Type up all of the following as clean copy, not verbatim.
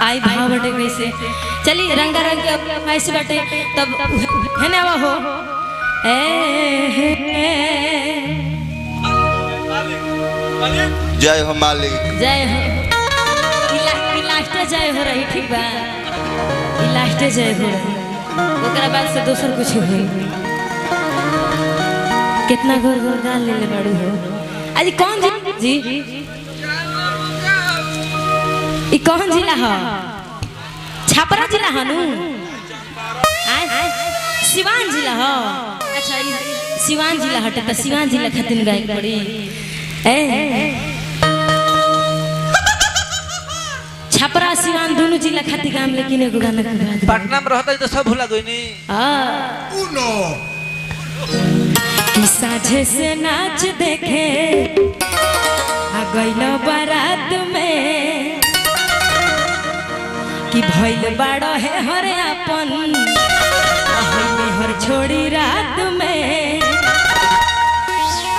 आई भाव बटे कैसे चली रंगा रंग के ऐसे बटे तब है ना हो जय हो मालिक जय हो लास्ट जय हो रही ठीक बा लास्ट जय हो रही ओकरा बाद से दोसर कुछ हो कितना घोर घोर गाल ले बड़ू हो आज कौन जी ई कौन जिला हो छपरा जिला हनु सिवान जिला हो अच्छा सिवान जिला हटे तो सिवान जिला खातिर गाय पड़ी छपरा सिवान दोनों जिला खातिर काम लेकिन एगो गाना पटना में रहता तो सब भुला गई उनो साझे से नाच देखे आ गइलो बारात में कि भइल बाड़ो है हरे अपन में हर छोड़ी रात में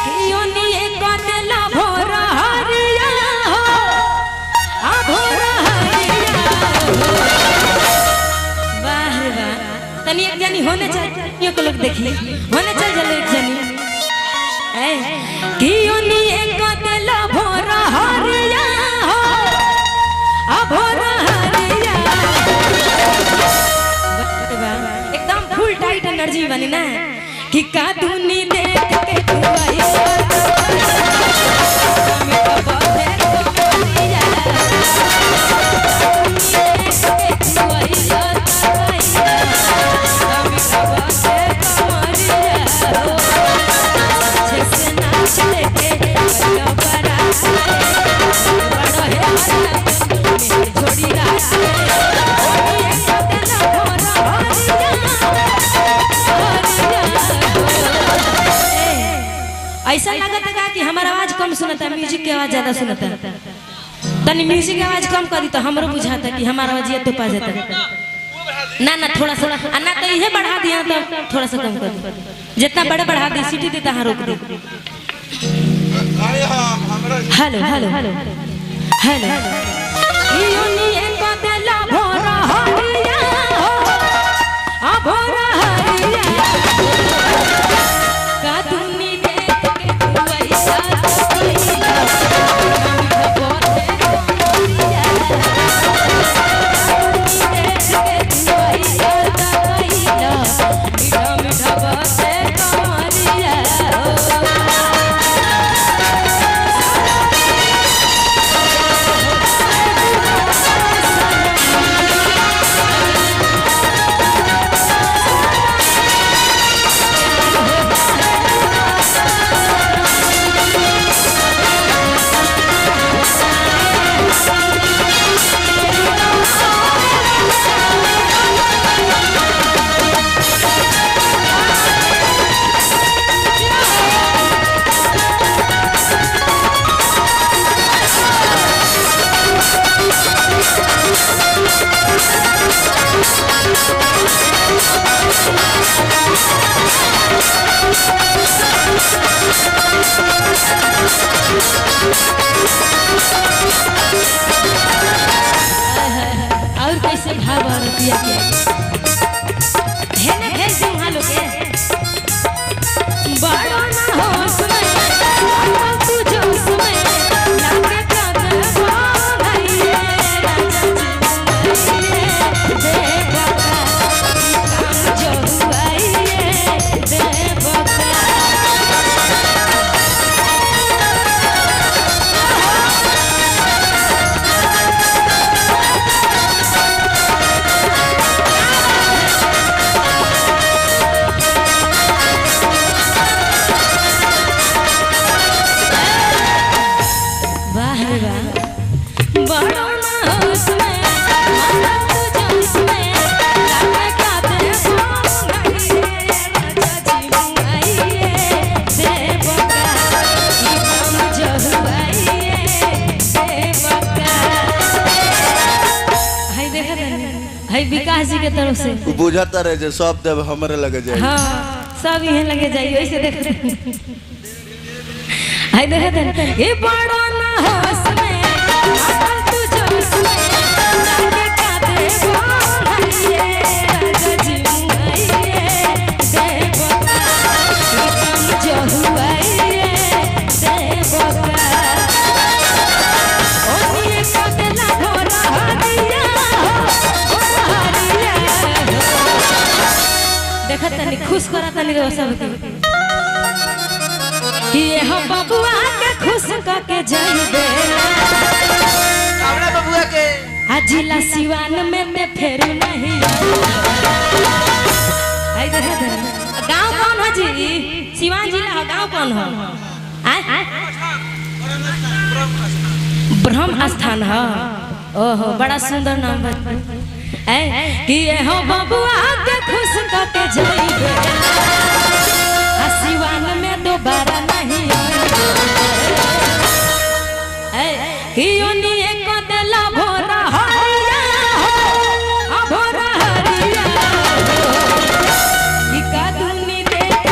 कि ओनिए कटला भोर हरिया हो आ भोर हरिया वाह वाह तनी एक जनी होने चाहिए को लोग देखी होने चाहिए एक जनी कि ओनिए कटला भोर हरिया हो आ भोर एकदम फुल टाइट एनर्जी बनी ना कि कादूनी देख के तू आई ऐसा लगता है कि हमारा आवाज कम सुनता है म्यूजिक की आवाज ज्यादा सुनता है तनी म्यूजिक की आवाज कम करी तो हमरो बुझाता है कि हमारा आवाज ये तो पा जाता है ना ना थोड़ा सा ना तो ये बढ़ा दिया तो थोड़ा सा कम कर दो जितना बड़े बढ़ा दी सीटी देता हाँ रोक दे हेलो हेलो हेलो हेलो और कैसे भाव रुपया के है ना भेज दूं हां लोग बड़ा ना हो सुने तू जो सुने लागे कागल भाई दे बका जो भाई दे बका विकास जी के तरफ से बुझाता रहे जे सब देव हमरे लगे जाए हाँ सब यहीं लगे जाइए ऐसे देखते हाय देखते ये बड़ा ना हो उसमें तू जो उसमें रो सब कि हो बबुआ के खुश के जाइबे हमरा बबुआ के जिला सिवान में ते फेर नहीं आई गांव कौन है जी सिवान जिला गांव कौन है ब्रह्म स्थान है ओहो बड़ा सुंदर नाम है कि हो बबुआ के खुश के जाइबे सिवान में दोबारा नहीं कि ओनिए को देला भोरा हरिया हो भोरा हरिया कि कादुनी देख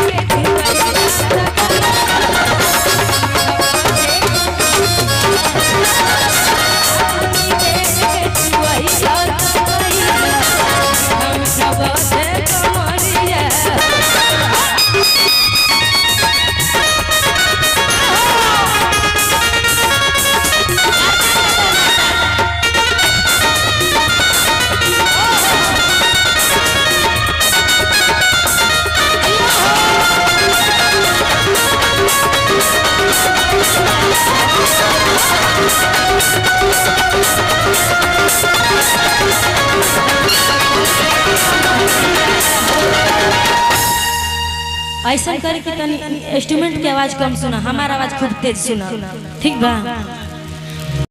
ऐसा करे कि तनी इंस्ट्रूमेंट की आवाज कम सुना, हमारा आवाज खूब तेज सुना, ठीक बा।